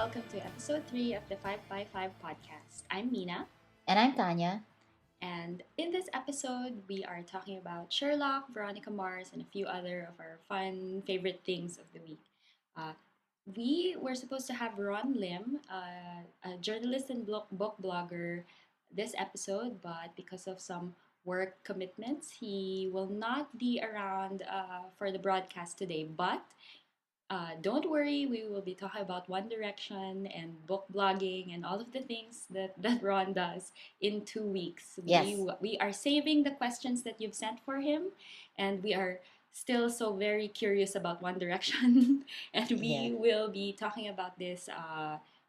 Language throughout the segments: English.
welcome to episode 3 of the 5 by 5 podcast. I'm Mina, And I'm Tanya. and in this episode, we are talking about Sherlock, Veronica Mars, and a few other of our fun favorite things of the week. Uh, we were supposed to have Ron Lim, a journalist and book blogger, this episode, but because of some work commitments, he will not be around for the broadcast today. But don't worry, we will be talking about One Direction and book blogging and all of the things that Ron does in 2 weeks. Yes. We are saving the questions that you've sent for him, and we are still so very curious about One Direction, and Yeah. we will be talking about this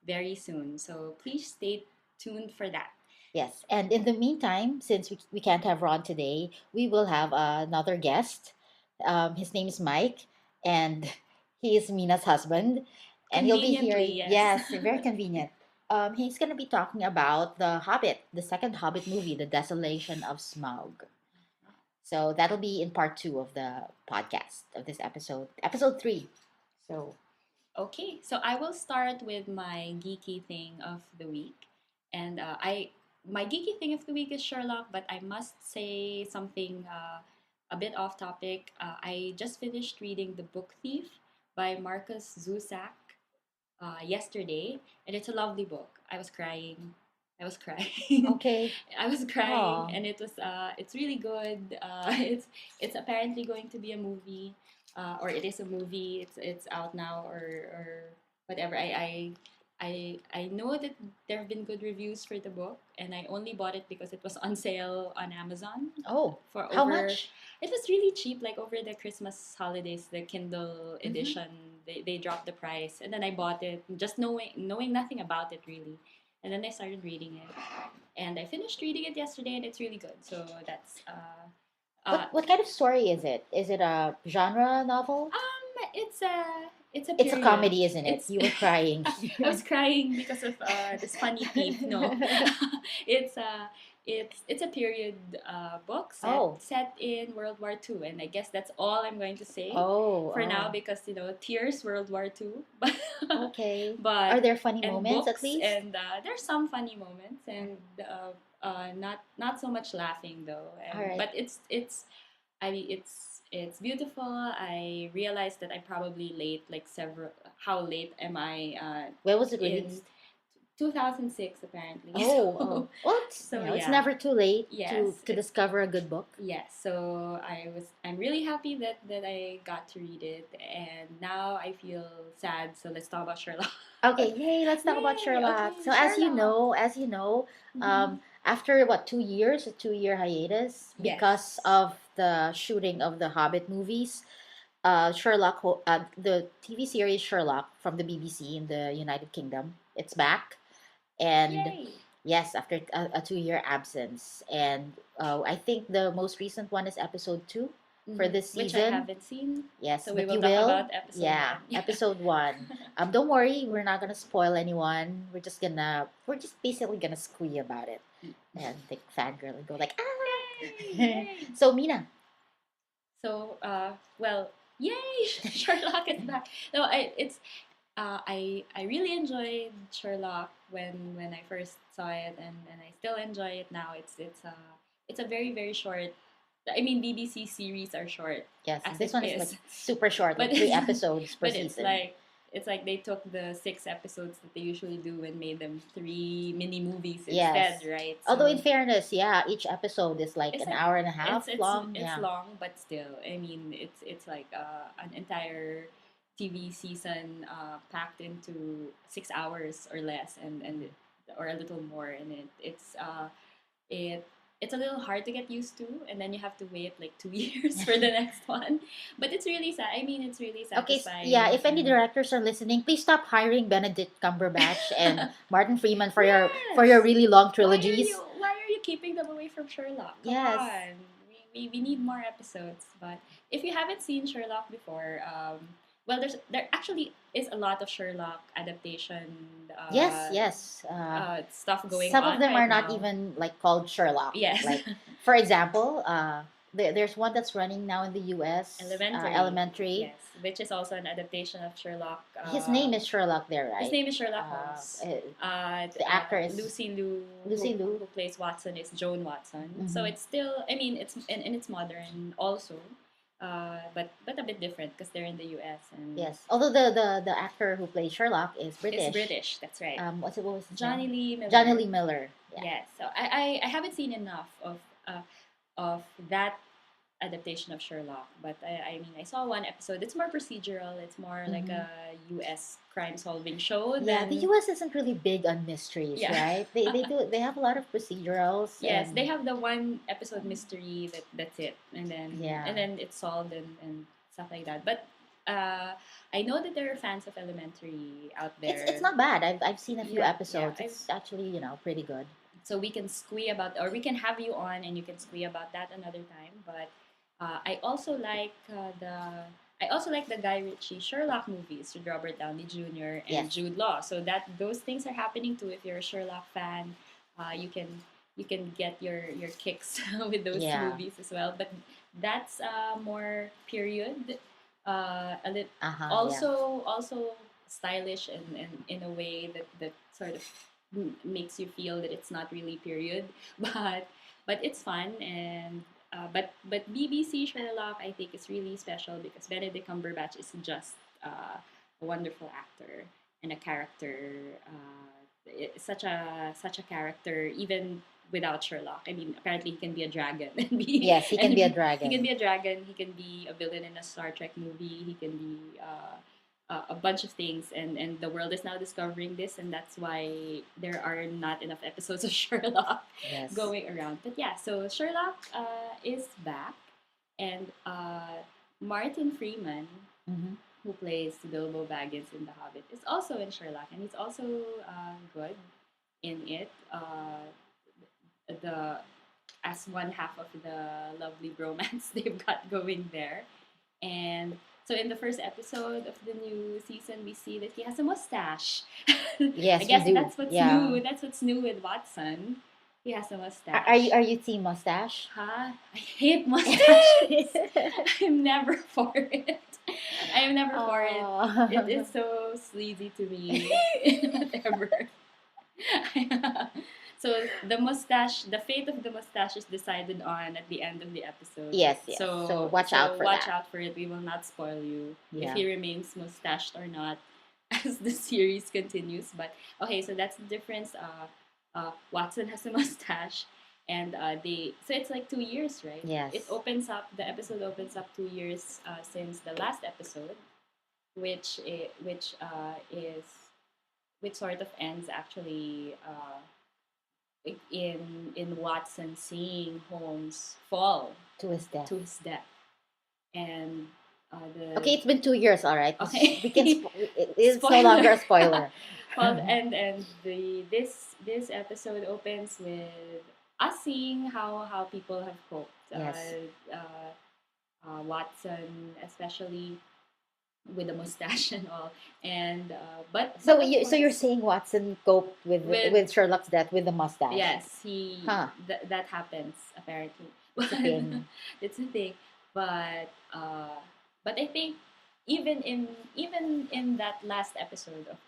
very soon. So please stay tuned for that. Yes. And in the meantime, since we can't have Ron today, we will have another guest. His name is Mike, and he is Mina's husband. And he'll be here. Conveniently, yes. Yes, very convenient. He's going to be talking about The Hobbit, the second Hobbit movie, The Desolation of Smaug. So that'll be in part 2 of the podcast of this episode 3. So, Okay, so I will start with my geeky thing of the week, and my geeky thing of the week is Sherlock, but I must say something a bit off topic. I just finished reading The Book Thief by Marcus Zusak yesterday, and it's a lovely book. I was crying. I was crying. okay. I was crying, Aw. and it's really good. It's apparently going to be a movie, or it is a movie. It's out now, or whatever. I know that there have been good reviews for the book, and I only bought it because it was on sale on Amazon Oh, for how over. much? It was really cheap, like over the Christmas holidays, the Kindle edition. They dropped the price, and then I bought it, just knowing nothing about it really, and then I started reading it, and I finished reading it yesterday, and it's really good. So that's What kind of story is it? Is it a genre novel? it's a It's a period. comedy, isn't it? It's You were crying. I was crying because of this funny thief. No, it's it's a period book Oh. set in World War II, and I guess that's all I'm going to say Oh, for now oh. because tears World War II, but Okay. but Are there funny and moments books at least? and there's some funny moments and not so much laughing though. All right. But it's I mean it's beautiful. I realized that I'm probably late, like several. How late am I? Where was it In released? 2006 apparently. Oh, oh. Well, So it's yeah. never too late Yes, to discover a good book. Yes, so I'm really happy that I got to read it, and now I feel sad. So let's talk about Sherlock. Okay, yay, let's talk about Yay, Sherlock. okay, So Sherlock. as you know, Mhm. after what 2 years, a 2 year hiatus because Yes. of the shooting of the Hobbit movies, the TV series Sherlock from the BBC in the United Kingdom, it's back, and Yay. yes, after a 2 year absence, and I think the most recent one is episode 2 for Mhm. this Which I season. haven't seen. Yes, So we but will you talk will. about episode Yeah, 1. episode 1. Don't worry, we're just basically gonna squee about it and like fangirl and go like ah. Yay. So Mina, So, well, yay! Sherlock is back. No, I really enjoyed Sherlock when I first saw it, and I still enjoy it now. It's a very very short. I mean, BBC series are short, yes, as this it one is like is, super short, like but 3 episodes per but season. it's like they took the 6 episodes that they usually do and made them 3 mini movies Yes. instead, right? Although in So fairness, yeah, each episode is like it's an like hour and a half it's long. it's Yeah. long, but still, I mean, it's like an entire TV season packed into 6 hours or less, or a little more, and it it's a little hard to get used to, and then you have to wait like 2 years for the next one. But it's really sad. I mean, it's really Okay, satisfying. yeah, if any and- directors are listening, please stop hiring Benedict Cumberbatch and Martin Freeman for Yes! your really long Why are trilogies. you keeping them away from Sherlock? Come Yes. on. We need more episodes. But if you haven't seen Sherlock before, well, there actually is a lot of Sherlock adaptation. Yes. Stuff going Some on of them right are not now. even like called Sherlock. Yes. Like, for example, there's one that's running now in the U.S. Elementary, Elementary. yes, which is also an adaptation of Sherlock. His name is Sherlock there, His right? name is Sherlock Holmes. The actor is Lucy Liu, Lucy Liu. who plays Watson, is Joan Watson. So Mm-hmm. it's still, I mean, and it's modern also, but a bit different because they're in the U.S. and Yes, although the actor who plays Sherlock is it's British. British. That's right. What was his Johnny name? Lee Miller. Johnny Lee Miller. Yeah. Yes. So I haven't seen enough of that adaptation of Sherlock, but I mean I saw one episode. It's more procedural. It's more like Mm-hmm. a U.S. crime solving show. Yeah, the Than U.S. isn't really big on mysteries, yeah. right? They have a lot of procedurals. Yes, And they have the one episode mystery that's it, yeah, and then it's solved and stuff like that. But I know that there are fans of Elementary out there. it's not bad. I've seen a few Yeah, episodes. yeah. It's actually pretty good. So we can squee about, or we can have you on, and you can squee about that another time. But I also like the Guy Ritchie Sherlock movies with Robert Downey Jr. and Yes. Jude Law. So that those things are happening too. If you're a Sherlock fan, you can get your kicks with those Yeah. movies as well. But that's more period. Yeah. Also stylish and in a way that sort of makes you feel that it's not really period, but it's fun and but BBC Sherlock I think is really special because Benedict Cumberbatch is just a wonderful actor and a character, such a character even without Sherlock. I mean, apparently he can be a dragon and be Yes, he can be a he dragon. can be a dragon. He can be a villain in a Star Trek movie. He can be a bunch of things, and the world is now discovering this, and that's why there are not enough episodes of Sherlock Yes. going around. But yeah, so Sherlock is back, and Martin Freeman, Mm-hmm. who plays Bilbo Baggins in The Hobbit, is also in Sherlock, and he's also good in it. The As one half of the lovely romance they've got going there. And so in the first episode of the new season, we see that he has a mustache. Yes, I guess we do. that's what's Yeah. new. That's what's new with Watson. He has a mustache. Are you team mustache? Huh? I hate mustaches. I'm never for it. I am never for it. It is so sleazy to me. Whatever. So the mustache, the fate of the mustache is decided on at the end of the episode. Yes, yes. So watch out for watch that. out for it. We will not spoil you Yeah. if he remains mustached or not as the series continues. But okay, so that's the difference. Watson has a mustache, and so it's like 2 years, right? Yes. It opens up. The episode opens up 2 years since the last episode, is which sort of ends actually in Watson seeing Holmes fall To his death. and the Okay, it's been 2 years, all right. Okay. We can it's no Spoiler. longer a spoiler. well, and this episode opens with us seeing how people have coped. Yes. Watson, especially with the mustache and all, and but So but of you're course- saying Watson coped with Sherlock's death with the mustache? Yes, he Huh. that happens apparently. It's a thing. It's a thing, but I think even in that last episode of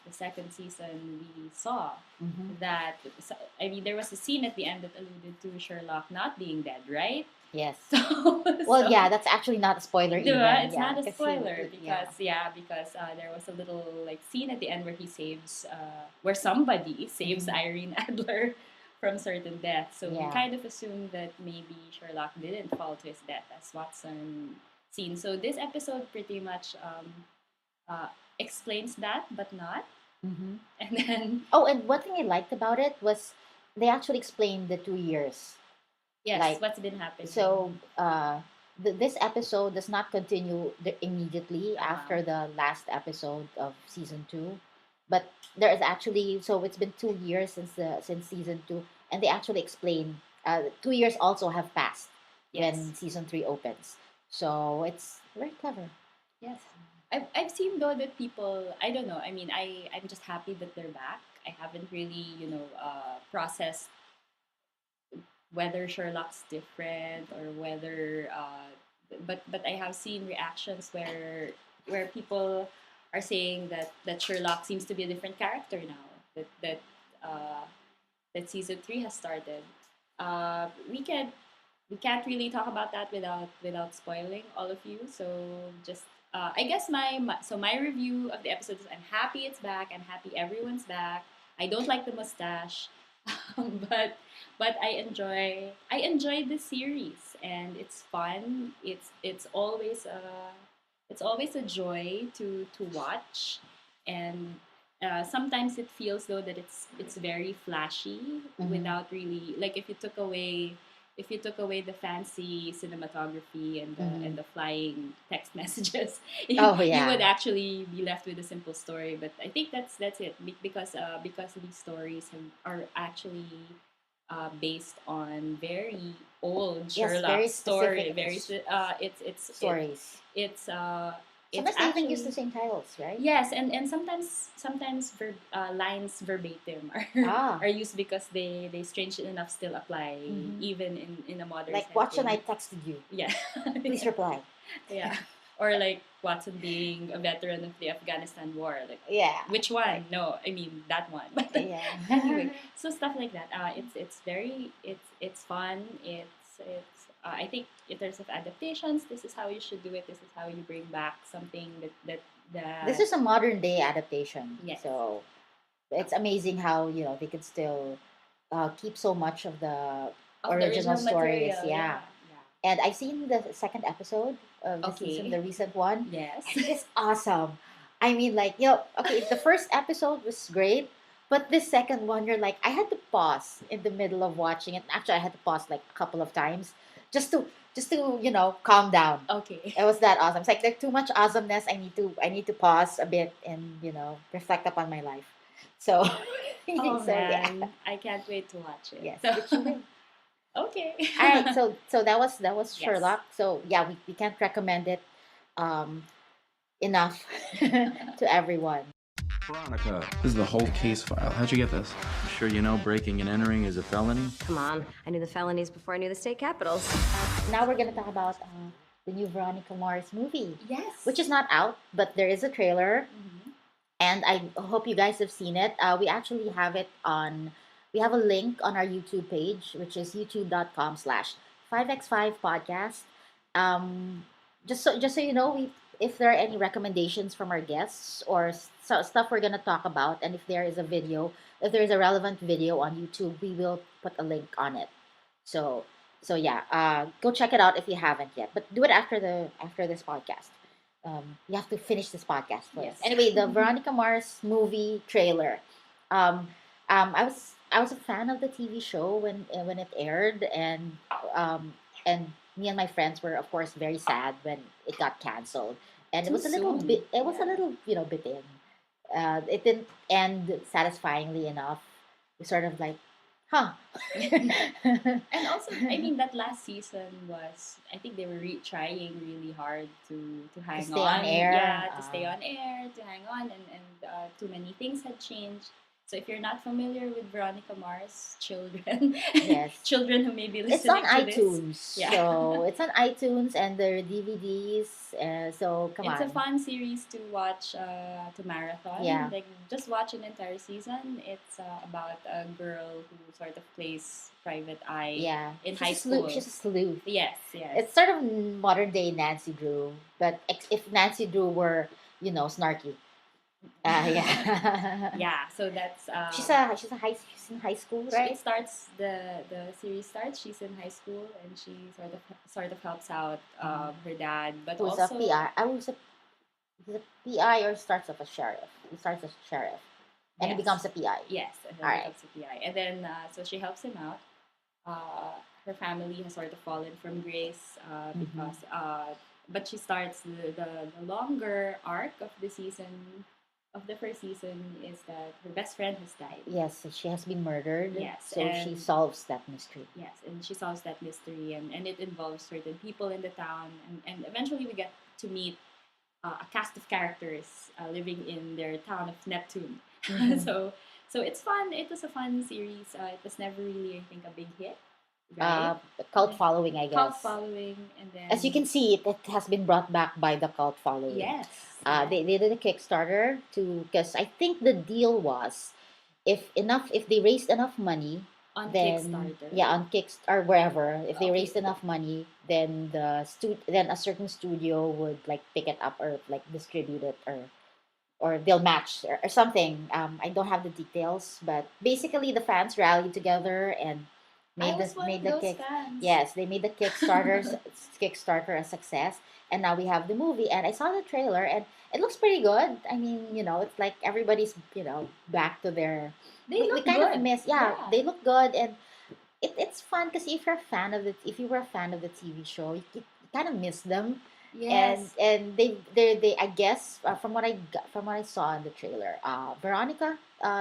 the second season, we saw Mhm. that I mean there was a scene at the end that alluded to Sherlock not being dead, right? Yes. So Well, so- yeah, that's actually not a spoiler yeah, even. it's Yeah, not a 'cause spoiler yeah. because there was a little like scene at the end where he saves where somebody saves Mhm. Irene Adler from certain death. So we Yeah. kind of assumed that maybe Sherlock didn't fall to his death as Watson seen. So this episode pretty much explains that, but not. Mhm. And then Oh, and one thing I liked about it was they actually explained the 2 years. yes, Like, what's been happening? So this episode does not continue immediately after the last episode of season 2, but there is actually, so it's been 2 years since season 2, and they actually explain 2 years also have passed when yes, season 3 opens. So it's very clever. yes. I've seen though that people, I don't know. I mean, I'm just happy that they're back. I haven't really processed whether Sherlock's different or whether but I have seen reactions where people are saying that Sherlock seems to be a different character now uh, that season 3 has started. We can't really talk about that without spoiling all of you. So just I guess my review of the episode is I'm happy it's back. I'm happy everyone's back. I don't like the mustache, but I enjoy the series and it's fun. It's always a joy to watch, and sometimes it feels though that it's very flashy without really like if you took away the fancy cinematography and the flying text messages, Oh you would yeah. actually be left with a simple story. But I think that's it because these stories are actually based on very old Yes, Sherlock very story. specific stories. It's it's Sometimes they even use the actually same titles, right? yes, and sometimes lines verbatim are Ah, are used because they strangely enough still apply hmm, even in a modern like Watson, I setting. texted you. Yeah. Please reply. Yeah. Or like Watson being a veteran of the Afghanistan war. Like, Yeah, which like one? No, I mean that one. But yeah. anyway, so stuff like that. It's very it's fun. It's I think in terms of adaptations, this is how you should do it. This is how you bring back something This that is a modern day adaptation, yes, so it's amazing how they could still keep so much of the of the original original stories. material. Yeah, Yeah, yeah. and I've seen the second episode of the season, Okay. the recent one, Yes. and it is awesome. I mean, like okay, the first episode was great, but this second one, you're like, I had to pause in the middle of watching it. Actually, I had to pause like a couple of times just to calm down. Okay. It was that awesome. It's like there's too much awesomeness. I need to pause a bit and reflect upon my life. So Oh so yeah. man, I can't wait to watch it. Yes, which you So will. okay. All right, so that was Yes. Sherlock. So yeah, we can't recommend it um enough to everyone. Veronica, this is the whole case file. How'd you get this? You sure you know breaking and entering is a felony? Come on, I knew the felonies before I knew the state capitals. Now we're gonna talk about the new Veronica Mars movie, Yes. which is not out, but there is a trailer, Mhm. and I hope you guys have seen it. We actually have it on. We have a link on our YouTube page, which is youtube.com/5x5podcast. Um, just so you know, if there are any recommendations from our guests or stuff we're gonna talk about, and if there is a relevant video on YouTube, we will put a link on it. So yeah, go check it out if you haven't yet. But do it after this podcast. You have to finish this podcast first. Yes. Anyway, the Veronica Mars movie trailer. Um, I was a fan of the TV show when it aired, and me and my friends were of course very sad when it got canceled, and it Too was a little soon. bit. It was a Yeah. little bit in. It didn't end satisfyingly enough. We sort of like, huh. And also, I mean, that last season was, I think they were trying really hard to hang stay on on. air. Yeah, to stay on air, to hang on, and too many things had changed. So if you're not familiar with Veronica Mars, children, Yes. children who may be It's on listening to this, iTunes. yeah. So it's on iTunes and their DVDs. So come It's on. a fun series to watch, to marathon. Yeah. Like just watch an entire season. It's about a girl who sort of plays private eye Yeah. in She's high a sleuth. school. She's a sleuth. Yes, yes. It's sort of modern day Nancy Drew, but if Nancy Drew were, snarky. Yeah. Yeah, so that's She's in high school, right? it starts the series starts. She's in high school and she sort of helps out her dad, but Who's also a PI? He's a PI or starts off as sheriff. He starts as sheriff, and he yes, becomes a PI. yes, and then All right. becomes a PI, and then so she helps him out. Her family has sort of fallen from grace because but she starts the longer arc of the season of the first season is that her best friend has died. Yes, so she has been murdered. Yes, So she and solves that mystery. yes, and she solves that mystery, and it involves certain people in the town, and eventually we get to meet a cast of characters living in their town of Neptune. Mhm. So it's fun. It was a fun series. It was never really, I think, a big hit. Right. cult following, I Cult guess. following, and then As you can see, it has been brought back by the cult following. yes, They did a Kickstarter because I think the deal was if they raised enough money, on then Kickstarter. yeah, on Kickst or wherever, if they Okay. raised enough money, then then a certain studio would like pick it up or like distribute it or they'll match or something. I don't have the details, but basically the fans rallied together and I was one made of the those kick. fans. Yes, they made the Kickstarter a success, and now we have the movie. And I saw the trailer, and it looks pretty good. I mean, it's like everybody's back to their. They We look kind of good. miss, they look good, and it's fun because if you were a fan of the TV show, you kind of miss them, Yes. and they I guess from what I saw in the trailer, Veronica,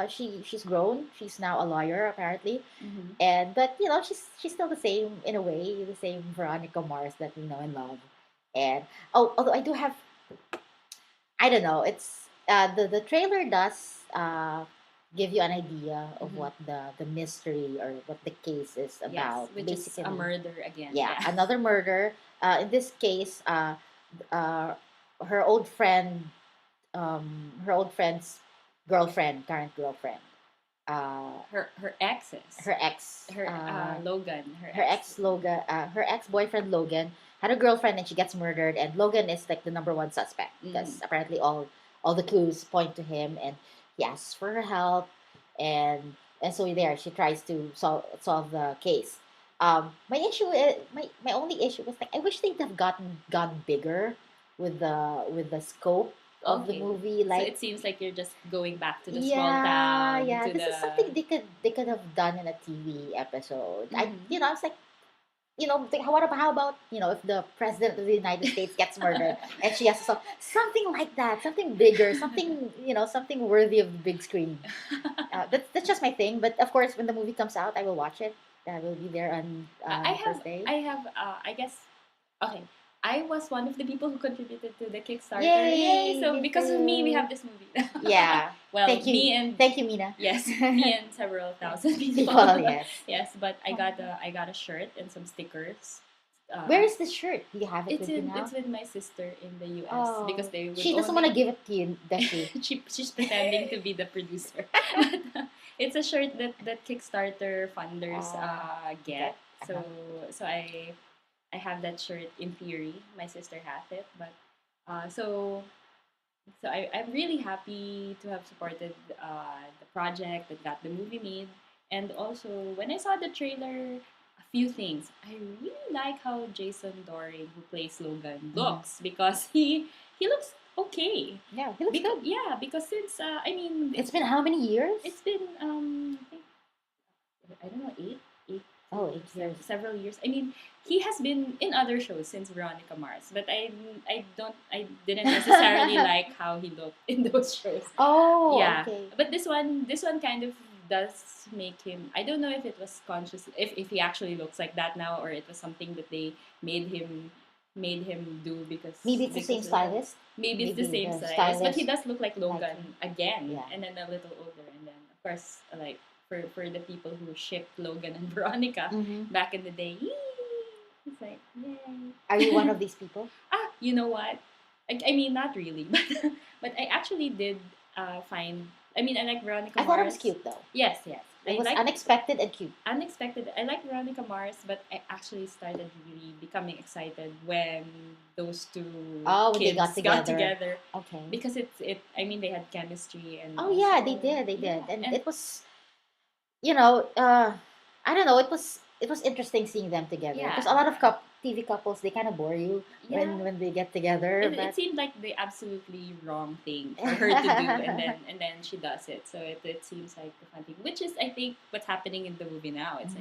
she's grown, she's now a lawyer apparently, Mhm. and but she's still the same in a way, the same Veronica Mars that we know and love, and although I do have, I don't know. It's the trailer does give you an idea of Mhm. what the mystery or what the case is Yes, about. which is a murder again. Yeah, another murder. In this case, her old friend, her old friend's girlfriend, current girlfriend, Her exes. her ex, Her Logan. her ex Logan, her ex boyfriend Logan had a girlfriend and she gets murdered, and Logan is like the number one suspect because apparently all the clues point to him, and he asks for her help, and so there she tries to solve the case. My only issue was like I wish they'd have gone bigger with the scope of the Okay. movie, So like it seems like you're just going back to the small town. yeah, to this is the... something they could have done in a TV episode. Mhm. I was like, how about if the president of the United States gets murdered and she has to solve something like that, something bigger, something something worthy of the big screen. That's just my thing. But of course, when the movie comes out, I will watch it. I will be there on I have, Thursday. I guess, okay. I was one of the people who contributed to the Kickstarter. Yay! So Me because of me, we too. have this movie. Yeah. Well, Thank you. Thank you, Mina. Yes, me and several thousand people. People, yes. Yes, but I got a shirt and some stickers. Where is the shirt? Do you have it It's with you now? it's with my sister in the U.S. Oh, because they would she doesn't want to give it to you, does she? she's pretending to be the producer. It's a shirt that Kickstarter funders get. So so I have that shirt in theory. My sister has it, but so I'm really happy to have supported the project that got the movie made. And also, when I saw the trailer, a few things. I really like how Jason Doring, who plays Logan, looks because he looks okay. Yeah, he looks good. Yeah, because since I mean, It's been how many years? it's been I think I don't know, eight Oh, 8 years. several years. I mean, he has been in other shows since Veronica Mars, but I didn't necessarily like how he looked in those shows. Oh, Yeah, okay. but this one kind of does make him. I don't know if it was conscious, if he actually looks like that now, or it was something that they made him do because Maybe it's the same because of stylist. maybe it's the Maybe same the stylist, but he stylist does look like Logan him. again, Yeah. and then a little older, and then of course like for the people who shipped Logan and Veronica Mhm. back in the day, it's like yay. Are you one of these people? You know what? I mean, not really, but I actually did find. I mean, I like Veronica I Mars. thought it was cute though. Yes, yes. It I was like unexpected and cute. unexpected. I like Veronica Mars, but I actually started really becoming excited when those two Oh, when they kids got together. together Okay. because I mean, they had chemistry and. Oh yeah, also- they did, yeah, and it was, I don't know, it was interesting seeing them together Yeah. because a lot of TV couples they kind of bore you Yeah. when they get together. It But seemed like the absolutely wrong thing for her to do, and then she does it. So it seems like the fun thing, which is I think what's happening in the movie now. It's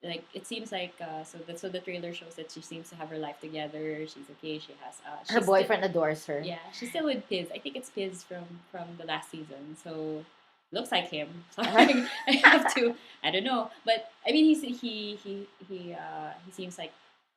like it seems like so the trailer shows that she seems to have her life together. She's okay. She has her boyfriend adores her. Yeah, she's still with Piz. I think it's Piz from the last season. So looks like him. So I have to. I don't know, but I mean he seems like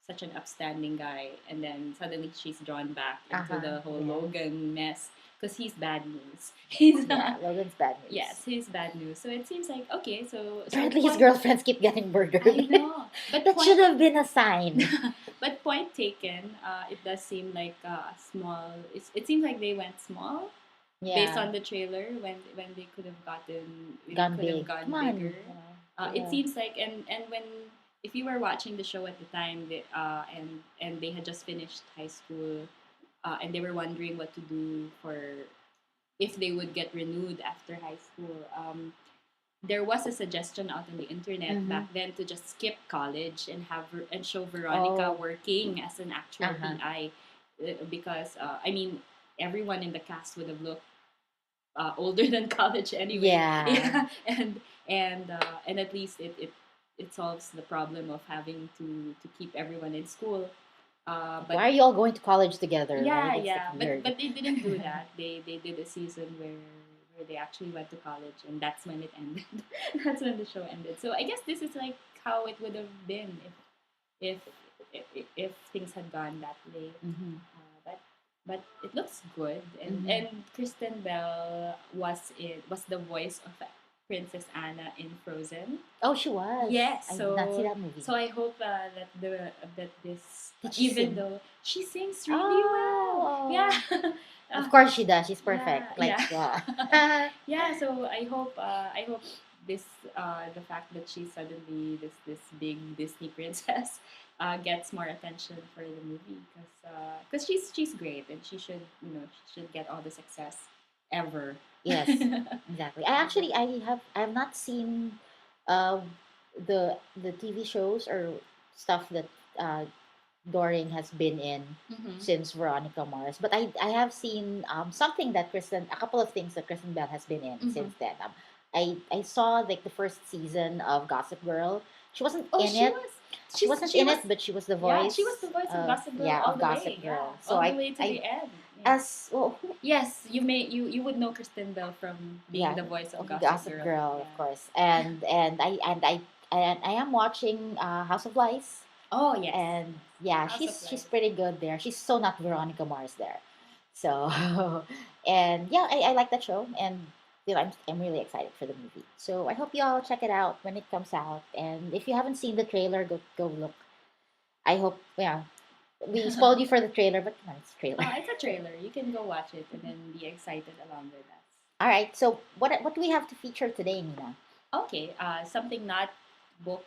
such an upstanding guy, and then suddenly she's drawn back into Uh-huh. the whole Yeah. Logan mess because he's bad news. He's Yeah, Logan's bad news. yes, he's bad news. So it seems like okay. So Apparently his point, girlfriends keep getting murdered. I know, but That should point have been a sign. but point taken. It does seem like a small. It seems like they went small based Yeah. on the trailer when they could have gotten Gone could have big. gone Come on. bigger. It Yeah. seems like and when if you were watching the show at the time and they had just finished high school and they were wondering what to do for if they would get renewed after high school. There was a suggestion out on the internet Mhm. back then to just skip college and and show Veronica Oh. working as an actual Uh-huh. PI because I mean everyone in the cast would have looked older than college anyway. Yeah. Yeah, and at least it solves the problem of having to keep everyone in school. But Why are you all going to college together? yeah, Right? It's yeah, like weird. but they didn't do that. They did a season where they actually went to college, and that's when it ended. That's when the show ended. So I guess this is like how it would have been if if things had gone that way. Mhm. But it looks good, Mhm. and Kristen Bell was the voice of Princess Anna in Frozen. Oh, she was. Yes, I did not see that movie. so I hope that this Did she even sing? though she sings really well, Oh. yeah, Of course she does. She's perfect. Yeah, Like, yeah. yeah. yeah. So I hope this the fact that she's suddenly this big Disney princess gets more attention for the movie because she's great and she should she should get all the success ever. Yes, exactly. I have not seen uh the TV shows or stuff that uh Doreen has been in Mhm. since Veronica Mars, but I have seen something that Kristen a couple of things that Kristen Bell has been in Mhm. since then. I saw like the first season of Gossip Girl. She wasn't Oh, in she it. was. She wasn't She in was. it, but she was the Yeah, voice. she was the voice of Gossip Girl all of the Gossip way. Girl. Yeah, So all the way to the end. Yeah. as well, Yes, you would know Kristen Bell from being yeah, the voice of of Gossip Girl. Girl, of Yeah. course. And I am watching House of Lies. Oh yes. And yeah, House of she's Lies. pretty good there. She's so not Veronica Mars there. So and yeah, I like that show, and I'm really excited for the movie. So I hope you all check it out when it comes out. And if you haven't seen the trailer, go look. I hope we spoiled you for the trailer, but come on, it's a trailer. Oh, it's a trailer. You can go watch it and then be excited along with us. All right. So what do we have to feature today, Nina? Okay. Something not book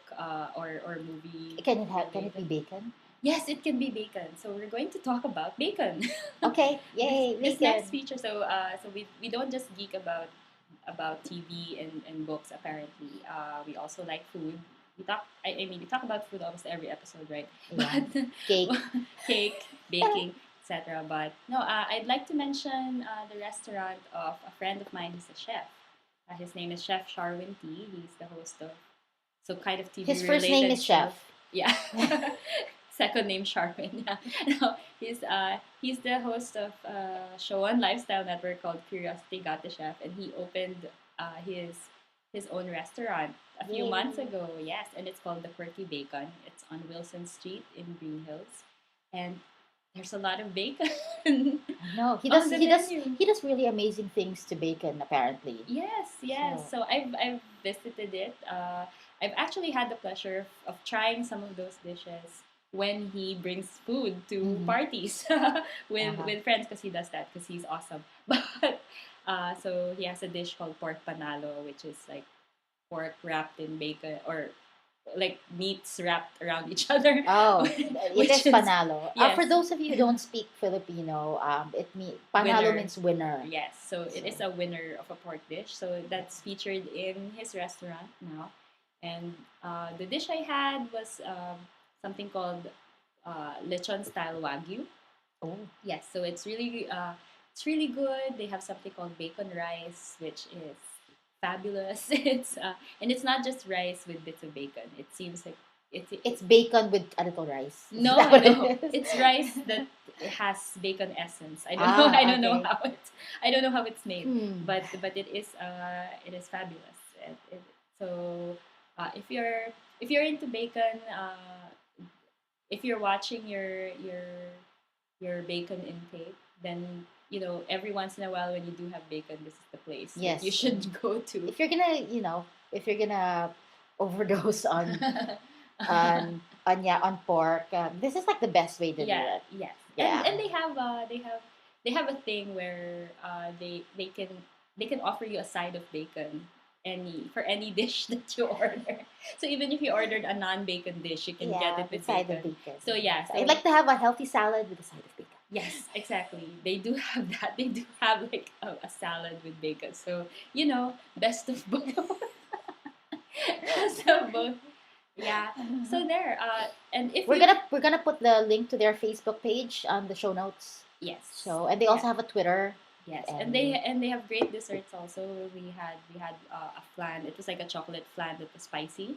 or movie. Can it be related. bacon? Yes, it can be bacon. So we're going to talk about bacon. Okay. Yay, This bacon. next feature. So we don't just geek about TV and books. Apparently, we also like food. I mean, we talk about food almost every episode, right? Yeah. But Cake. cake, baking, etc. But no, I'd like to mention the restaurant of a friend of mine who's a chef. His name is Chef Sharwin T. He's the host of kind of TV His first name related is Chef. shows. Yeah. Second name Sharwin. Yeah. No, he's the host of a show on Lifestyle Network called Curiosity Got the Chef, and he opened his own restaurant a few Yay. months ago. Yes, and it's called the Quirky Bacon. It's on Wilson Street in Green Hills, and there's a lot of bacon. No, he on does. the He does. menu. He does really amazing things to bacon. Apparently. Yes, yes. So I've visited it. I've actually had the pleasure of trying some of those dishes when he brings food to Mhm. parties with friends because he does that because he's awesome. But so he has a dish called pork panalo, which is like pork wrapped in bacon or like meats wrapped around each other. Oh, it Which is panalo. yes. For those of you who don't speak Filipino, panalo Winner. means winner. Yes, so it is a winner of a pork dish. So that's featured in his restaurant now. And the dish I had was something called lechon style wagyu. Oh, Yes, so it's really good. They have something called bacon rice, which is fabulous. It's and it's not just rice with bits of bacon. It seems like it's bacon with a little rice. Is no, that what it no. is? It's rice that has bacon essence. I don't Ah, know. I don't know okay. how it's. I don't know how it's made, Hmm. but it is fabulous. So if you're into bacon, if you're watching your bacon intake, then every once in a while when you do have bacon, this is the place that you Yes. should go to. If you're gonna, if you're gonna overdose on pork, this is like the best way to do Yeah, it. yes. Yeah. And they have a thing where they can offer you a side of bacon for any dish that you order. So even if you ordered a non-bacon dish, you can get it the with side bacon. of bacon. So yeah, So I'd like to have a healthy salad with a side of bacon. yes, exactly. They do have that. They do have like a salad with bacon. So best of both. Best of both. Yeah. So there. And if We're gonna put the link to their Facebook page on the show notes. yes. So and they also have a Twitter. Yes, And- and they have great desserts also. We had a flan. It was like a chocolate flan that was spicy.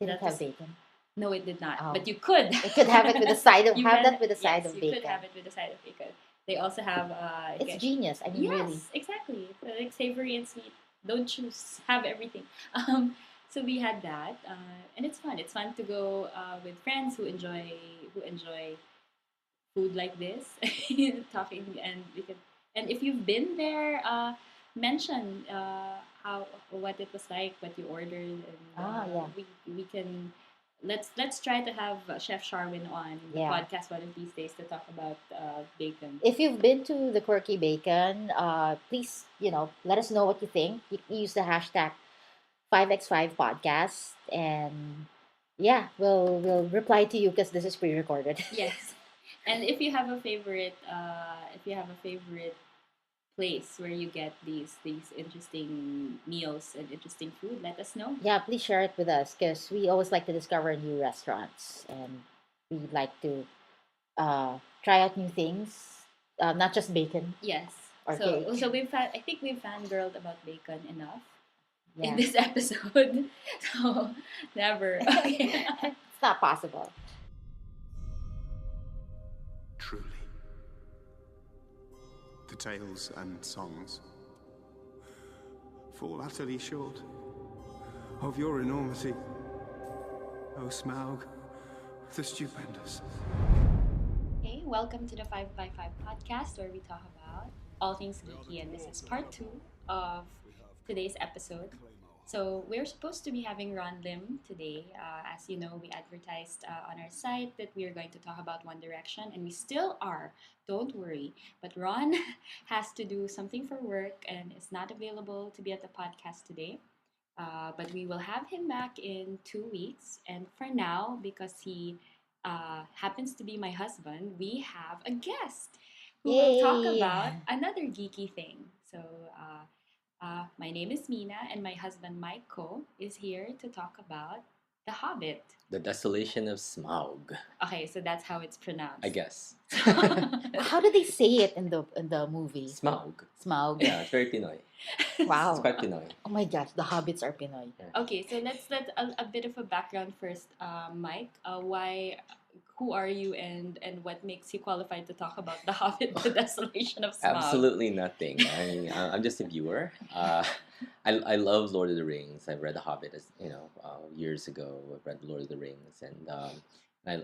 Did it That have was- bacon? No, it did not. Oh. But you could. You could have it with a side of You have can- that with a side yes, of you bacon. could have it with a side of bacon. They also have It's genius. I mean, yes, really. exactly. So, like savory and sweet. Don't choose. Have everything. So we had that, and it's fun. It's fun to go with friends who enjoy food like this, talking, and we can. And if you've been there, mention how what it was like, what you ordered, and Yeah. we can. Let's try to have Chef Sharwin on the Yeah. podcast one of these days to talk about bacon. If you've been to the Quirky Bacon, please, let us know what you think. You can use the hashtag 5x5 podcast, and yeah, we'll reply to you because this is pre-recorded. Yes. And if you have a favorite, place where you get these interesting meals and interesting food, let us know. Yeah, please share it with us because we always like to discover new restaurants and we like to try out new things, not just bacon. Yes. Or So cake. I think we've fangirled about bacon enough Yeah. in this episode. So never. Okay. It's not possible. Truly, the tales and songs fall utterly short of your enormity, O Smaug, the stupendous. Hey, welcome to the 5x5 podcast where we talk about all things geeky, and this is part 2 of today's episode. So we're supposed to be having Ron Lim today. As you know, we advertised on our site that we are going to talk about One Direction, and we still are. Don't worry. But Ron has to do something for work and is not available to be at the podcast today. But we will have him back in 2 weeks. And for now, because he happens to be my husband, we have a guest who will talk Yay. about another geeky thing. So my name is Mina, and my husband Michael is here to talk about The Hobbit. The Desolation of Smaug, Okay, so that's how it's pronounced. I guess. How do they say it in the movie? Smaug. Smaug. Yeah, it's very Pinoy. Wow. It's quite Pinoy. Oh my gosh, the hobbits are Pinoy. Okay, so let's let a bit of a background first, Mike. Who are you, and what makes you qualified to talk about The Hobbit, The Desolation of Smaug? Absolutely nothing. I'm just a viewer. I love Lord of the Rings. I read The Hobbit as years ago. I read Lord of the Rings, and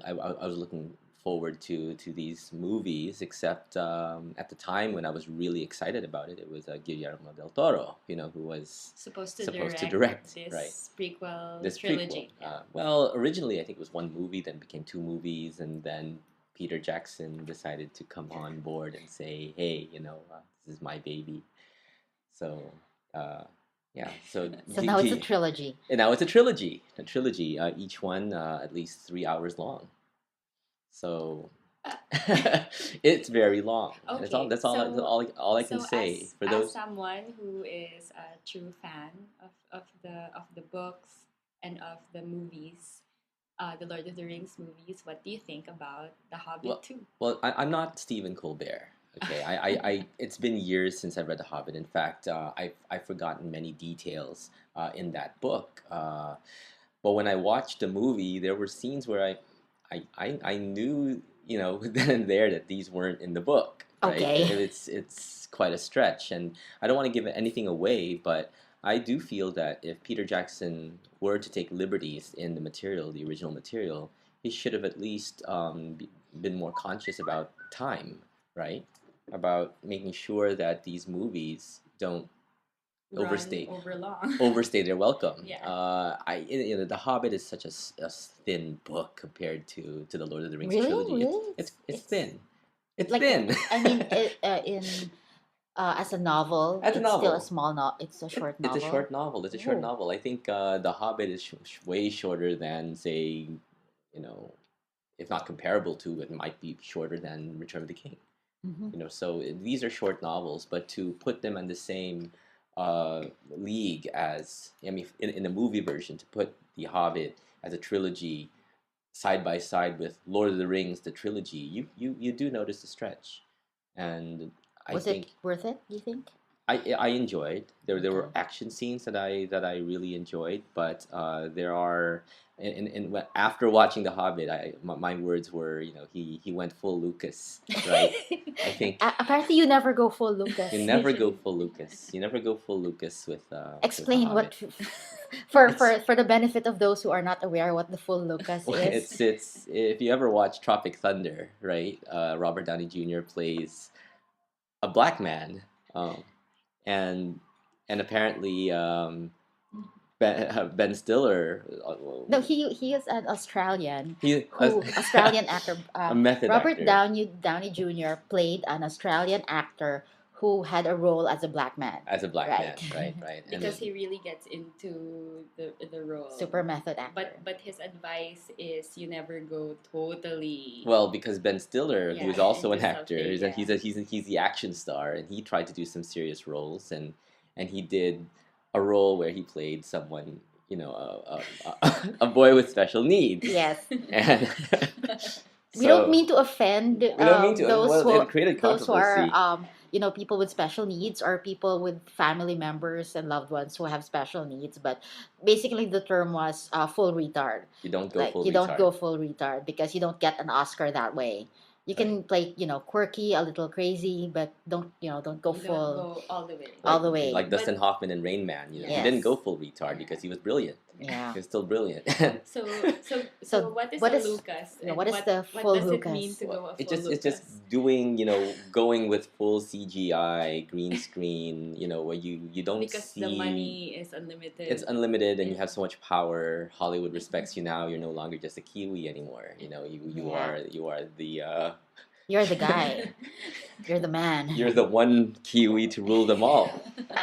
I was looking forward to these movies. Except at the time when I was really excited about it, it was Guillermo del Toro, who was supposed to direct this right. prequel This trilogy. prequel. Well, originally I think it was one movie, then became 2 movies, and then Peter Jackson decided to come on board and say, "Hey, this is my baby." So, yeah. So Now it's a trilogy. And now it's a trilogy. Each one at least 3 hours long. So it's very long. Okay, That's all I can so say as, for those. as someone who is a true fan of the books and of the movies, the Lord of the Rings movies, what do you think about The Hobbit 2? Well, I'm not Stephen Colbert. Okay, I it's been years since I read The Hobbit. In fact, I've forgotten many details in that book. But when I watched the movie, there were scenes where I knew, then and there that these weren't in the book. Right? Okay. It's quite a stretch, and I don't want to give anything away, but I do feel that if Peter Jackson were to take liberties in the original material, he should have at least been more conscious about time, right? About making sure that these movies don't overstay Run over long. overstay their welcome. Yeah. The Hobbit is such a thin book compared to the Lord of the Rings Really? trilogy. Really? It's thin. It's like thin. I mean, in as a novel, As a it's still novel. a small it's a short novel. It's a short novel. It's a short Oh. novel. I think The Hobbit is way shorter than, say, if not comparable to, it might be shorter than Return of the King. Mhm. So these are short novels, but to put them in the same league as, I mean, in the movie version, to put The Hobbit as a trilogy side by side with Lord of the Rings, the trilogy, you do notice the stretch, and I Was think it worth it? Do you think? I enjoyed. There were Okay. action scenes that I really enjoyed, but there are after watching The Hobbit, my words were, he went full Lucas, right? I think Apparently, you never go full Lucas. you never go full Lucas. You never go full Lucas with The Explain what Hobbit. for the benefit of those who are not aware what the full Lucas Well, is. it's if you ever watch Tropic Thunder, right? Robert Downey Jr. plays a black man, and apparently Ben Stiller. No, he is an Australian He Australian actor. a method Robert actor. Downey Jr. played an Australian actor who had a role as a black man. As a black Right. man, right. Because he really gets into the role. Super method actor. But his advice is you never go totally. Well, because Ben Stiller, who is Yeah, also an into actor, something, he's the action star, and he tried to do some serious roles, and he did a role where he played someone, a boy with special needs. Yes. And We don't mean to offend those it created those who are controversy. people with special needs or people with family members and loved ones who have special needs, but basically the term was full retard. You don't go Like full you don't retard. go full retard because you don't get an Oscar that way. You can play quirky, a little crazy, but don't go You full. don't go all the way. all the way. Like But- Dustin Hoffman in Rain Man. He Yes. didn't go full retard because he was brilliant. Yeah. He was still brilliant. So So what is what a is- Lucas? yeah, And what is the full what does Lucas? it mean to go a full It's Lucas? just doing, going with full CGI, green screen, where you don't because see the money is unlimited. it's unlimited and you have so much power. Hollywood respects you now. You're no longer just a Kiwi anymore. You Yeah. are the You're the guy. You're the man. you're the one Kiwi to rule them all,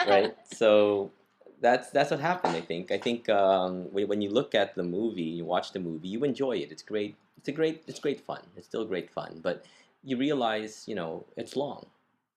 right? So that's what happened. I think when you look at the movie, you watch the movie, you enjoy it. It's great. It's great fun. It's still great fun, but you realize it's long.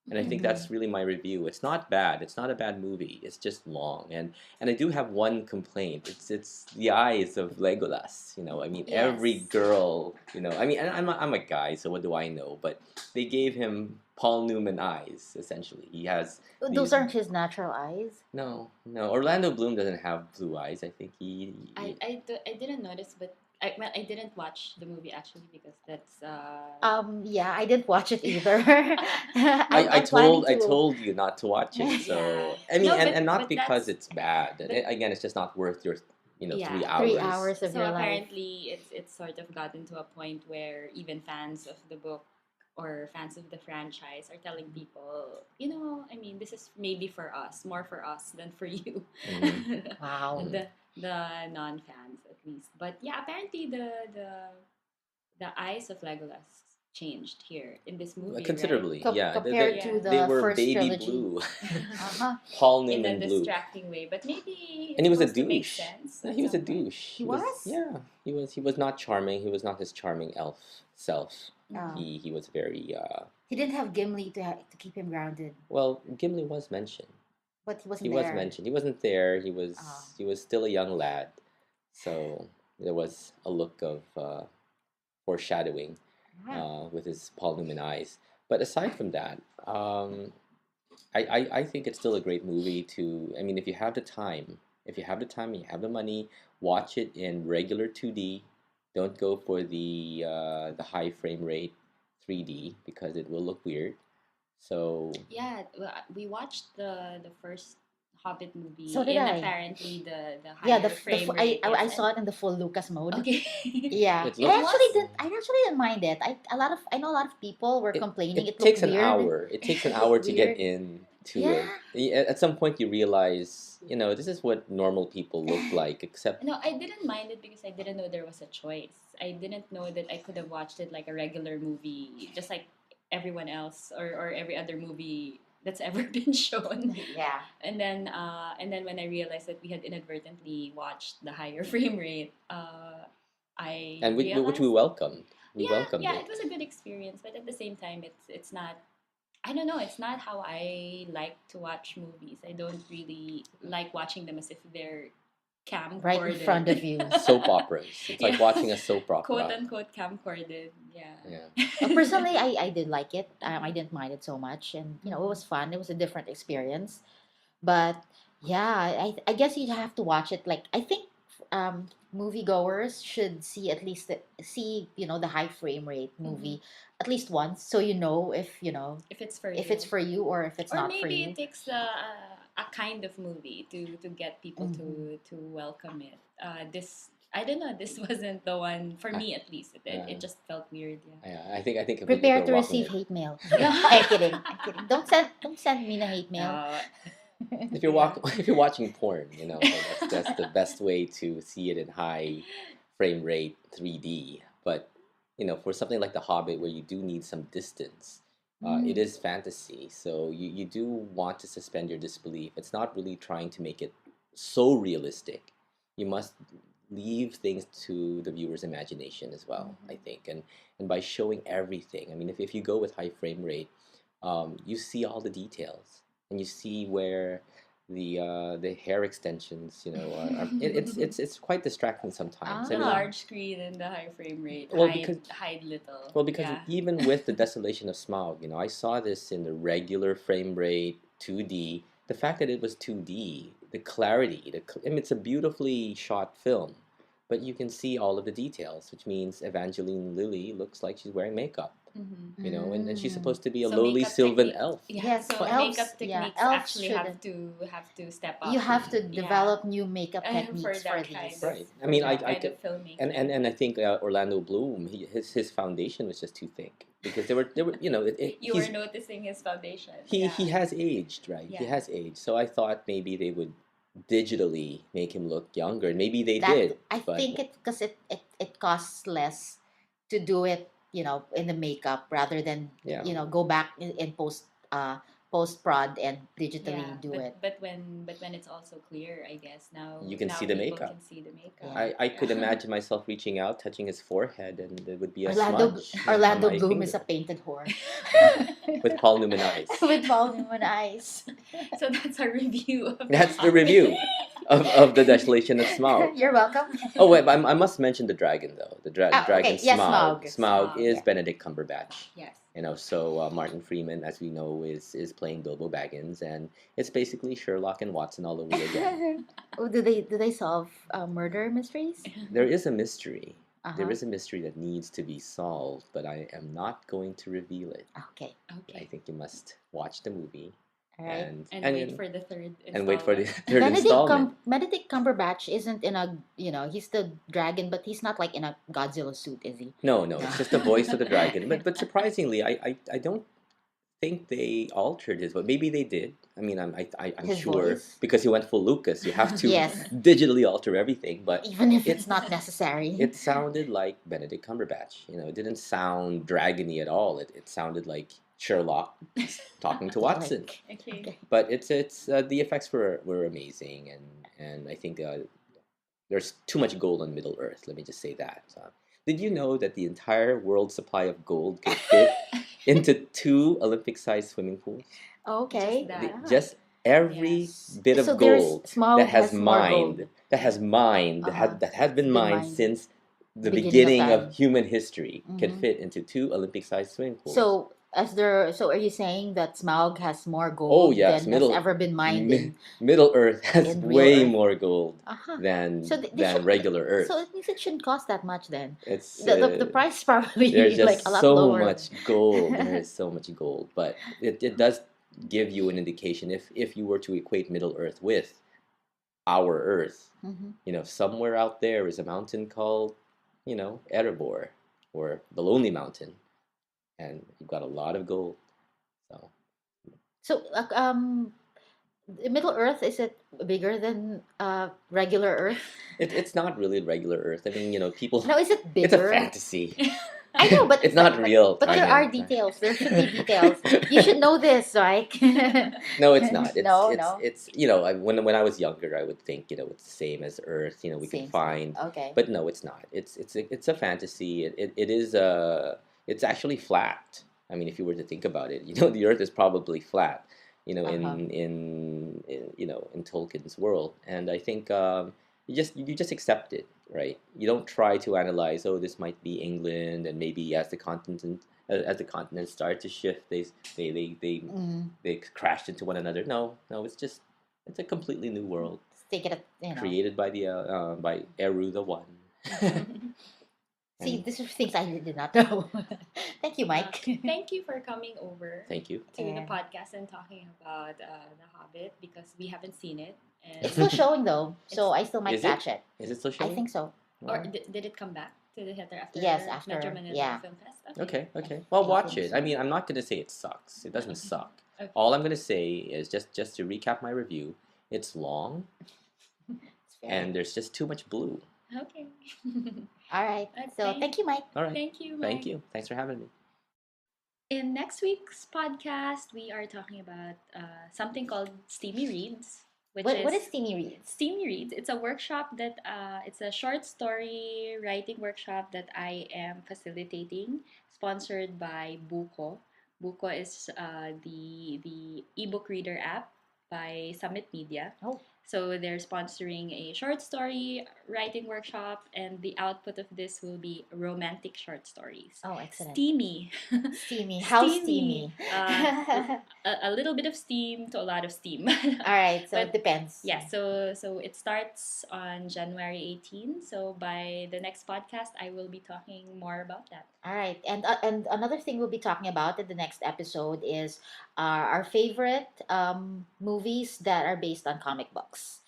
And I think that's really my review. It's not bad. It's not a bad movie. It's just long. And I do have one complaint. It's the eyes of Legolas. I mean, every Yes. girl. I mean, and I'm a guy, so what do I know? But they gave him Paul Newman eyes. Essentially, he has Those these- aren't his natural eyes. No. Orlando Bloom doesn't have blue eyes. I think he I didn't notice, but I didn't watch the movie actually because that's Yeah, I didn't watch it either. I I'm planning I to. told you not to watch it. So Yeah. I mean, No, and not but because that's- it's bad. but- Again, it's just not worth your Yeah. 3 hours. 3 hours of so your life. apparently it's sort of gotten to a point where even fans of the book or fans of the franchise are telling people, I mean, this is maybe for us, more for us than for you. Mhm. Wow. the non-fans at least. But yeah, apparently the eyes of Legolas changed here in this movie, Considerably, Co- yeah. compared to the they were first baby trilogy. blue. Uh-huh. Paul right? In a Newman blue. distracting way, but maybe And he was a it's supposed to make douche. sense Yeah, at he was a some point. douche. He was? Yeah, he was not charming. He was not his charming elf self. Oh. He was very He didn't have Gimli to keep him grounded, well. Gimli was mentioned. but he wasn't He there. was mentioned. He wasn't there. He was Oh. he was still a young lad, so there was a look of foreshadowing Wow. with his Paul Newman eyes. But aside from that, I think it's still a great movie to. I mean, if you have the time, and you have the money, watch it in regular 2D. Don't go for the high frame rate 3D because it will look weird. So Yeah, well, we watched the first Hobbit movie. So did and I. apparently the Yeah, higher frame rate. I yes, saw it in the full Lucas mode. Okay. Yeah, It I looks. actually didn't. I actually didn't mind it. I know a lot of people were complaining. It takes looked an weird. hour. It takes an hour to get Weird. into Yeah. it. At some point, you realize, this is what normal people look like, except No, I didn't mind it because I didn't know there was a choice. I didn't know that I could have watched it like a regular movie, just like everyone else or every other movie that's ever been shown. Yeah. And then when I realized that we had inadvertently watched the higher frame rate, I and which realized, we welcomed. We yeah, welcomed yeah, it. it was a good experience, but at the same time, it's not. I don't know. It's not how I like to watch movies. I don't really like watching them as if they're camcorded. Right in front of you. Soap operas. It's like Yeah. watching a soap opera. Quote unquote camcorded. Yeah. Yeah. Personally, I did like it. I didn't mind it so much, and it was fun. It was a different experience, but yeah, I guess you have to watch it. Like I think moviegoers should see at least the high frame rate movie at least once, so if it's for if you. it's for you or if it's Or not for maybe you. it takes a kind of movie to get people to welcome it. This I don't know. This wasn't the one for me, at least. It just felt weird. Yeah. I think if we- Prepare if to we're receive walking hate mail. I'm kidding. I'm kidding. Don't send me a hate mail. if you're if you're watching porn, that's the best way to see it in high frame rate 3D. But for something like The Hobbit, where you do need some distance, it is fantasy, so you do want to suspend your disbelief. It's not really trying to make it so realistic. You must leave things to the viewer's imagination as well, I think, and by showing everything. I mean, if you go with high frame rate, you see all the details, and you see where the hair extensions, it's quite distracting sometimes. The I mean, large screen and the high frame rate Well, hide little. because Yeah. even with the Desolation of Smaug, I saw this in the regular frame rate 2D. The fact that it was 2D, the clarity, I mean, it's a beautifully shot film, but you can see all of the details, which means Evangeline Lilly looks like she's wearing makeup. And she's supposed to be a So lowly makeup Sylvan technique- elf. Yeah, Yes, so elves- makeup yeah, techniques elves actually should- have to step up. You have to Yeah. develop new makeup And techniques for that these. kind of- Right. I for mean, that I kind could, of filmmaking. and I think Orlando Bloom, his foundation was just too thick, because there were You were noticing his foundation. he has aged, right? He Yeah. has aged. So I thought maybe they would digitally make him look younger, and maybe they That did. I but think because it costs less to do it, in the makeup rather than Yeah. go back in post prod and digitally Yeah, do it. but when it's also clear, I guess now You can now see the people makeup. Can see the makeup. I could imagine myself reaching out, touching his forehead, and there would be a Orlando smudge Orlando on my Bloom is a finger painted whore with Paul Newman eyes. with volume and eyes. So that's our review. Of That's the Hobbit. review of the Desolation of Smaug. You're welcome. Oh wait, I must mention the dragon though. The dragon okay. Yes, Smaug. Smaug. Smaug is Yeah. Benedict Cumberbatch. Yes. So Martin Freeman, as we know, is playing Bilbo Baggins, and it's basically Sherlock and Watson all over again. Oh, do they solve murder mysteries? There is a mystery. Uh-huh. There is a mystery that needs to be solved, but I am not going to reveal it. Okay. I Okay. think you must watch the movie All right. And wait for the third. and wait for the installment. third installment. Benedict Cumberbatch isn't in a he's the dragon, but he's not like in a Godzilla suit, is he? No, it's just the voice of the dragon. But surprisingly, I don't think they altered his voice. Maybe they did. I mean, I'm His sure voice? because he went full Lucas. You have to Yes. digitally alter everything. But Even if It- it's not necessary. it sounded like Benedict Cumberbatch. It didn't sound dragony at all. It sounded like Sherlock talking to Watson. Okay. But it's the effects were amazing, and I think there's too much gold on Middle Earth. Let me just say that. Did you know that the entire world supply of gold can fit into 2 Olympic-sized swimming pools? Okay. Just that. The- Just every Yes. bit of So there's gold Smaug that has more mined, gold. that has mined, Uh-huh. that has been Been mined mined. since the Beginning of beginning time. of human history can Mhm. fit into 2 Olympic-sized swimming pools. So so are you saying that Smaug has more gold Oh, yes, than Middle- has ever been mined Mi- in? Middle Earth has in real way Earth. more gold Uh-huh. than So they than should- regular Earth. So it means it shouldn't cost that much then. It's The price is probably there's just like a lot so lower. much gold. There is so much gold, but it does give you an indication if you were to equate Middle Earth with our Earth. Somewhere out there is a mountain called, Erebor, or the Lonely Mountain, and you've got a lot of gold. So, Middle Earth, is it bigger than regular Earth? It's not really regular Earth. I mean, people. No, is it It's a bigger? fantasy. I know, but It's not real. But there are details. There should be details. You should know this, right? No, it's not. No. It's when I was younger, I would think it's the same as Earth. We can find. Okay. But no, it's not. It's a fantasy. It is it's actually flat. I mean, if you were to think about it, the Earth is probably flat. In Tolkien's world, and I think you just accept it, right? You don't try to analyze. Oh, this might be England, and maybe as the continents start to shift, they crashed into one another. No, it's a completely new world. Take it, created by by Eru the One. See, these are things I did not know. Thank you, Mike. Thank you for coming over. Thank you. To the podcast and talking about The Hobbit, because we haven't seen it. And It's still showing though, so I still might Is catch it. Is it still showing? I think so. Or did it come back to the theater after? Yes, after, Metro Manila yeah. Film Fest. Okay. Well, I watch think it. so. I mean, I'm not gonna say it sucks. It doesn't suck. Okay. All I'm gonna say is just to recap my review. It's long, It's very- and there's just too much blue. Okay. All right. So Okay. thank you, Mike. All right. Thank you. Thank Mike. you. Thanks for having me. In next week's podcast, we are talking about something called Steamy Reads, which What is Steamy Reads? Steamy Reads? It's a workshop that it's a short story writing workshop that I am facilitating, sponsored by Buko. Buko is the ebook reader app by Summit Media. Oh. So they're sponsoring a short story writing workshop, and the output of this will be romantic short stories. Oh, excellent. Steamy. Steamy. How steamy? A little bit of steam to a lot of steam. All right. So But- it depends. Yeah, so it starts on January 18. So by the next podcast, I will be talking more about that. All right, and another thing we'll be talking about in the next episode is our favorite movies that are based on comic books.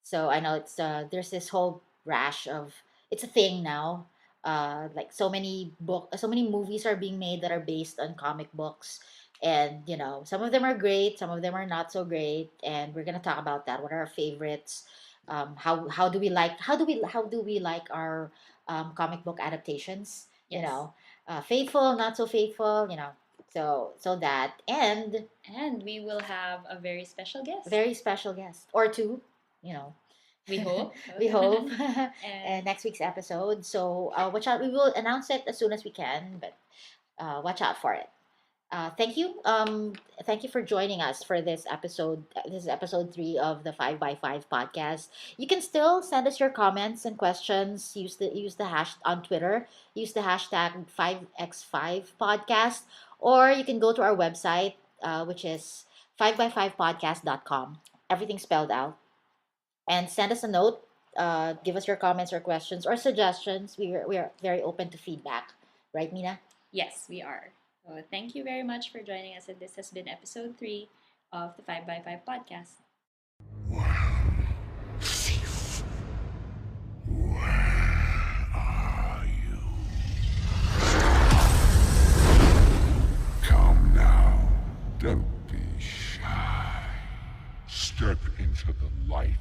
So I know it's there's this whole rash of, it's a thing now. Like so many movies are being made that are based on comic books, and some of them are great, some of them are not so great, and we're gonna talk about that. What are our favorites? How do we like our comic book adaptations? Yes. Faithful, not so faithful, so that, and And we will have a very special guest. very special guest or two, We hope. we hope, And next week's episode. So watch out. We will announce it as soon as we can, but watch out for it. Thank you. Thank you for joining us for this episode. This is episode 3 of the 5x5 podcast. You can still send us your comments and questions. Use the hash on Twitter. Use the hashtag 5x5 podcast, or you can go to our website, which is 5x5podcast.com. Everything spelled out. And send us a note. Give us your comments or questions or suggestions. We are very open to feedback. Right, Mina? yes, we are. So thank you very much for joining us. And this has been episode 3 of the 5x5 podcast. Thief. Where are you? Come now. Don't be shy. Step into the light.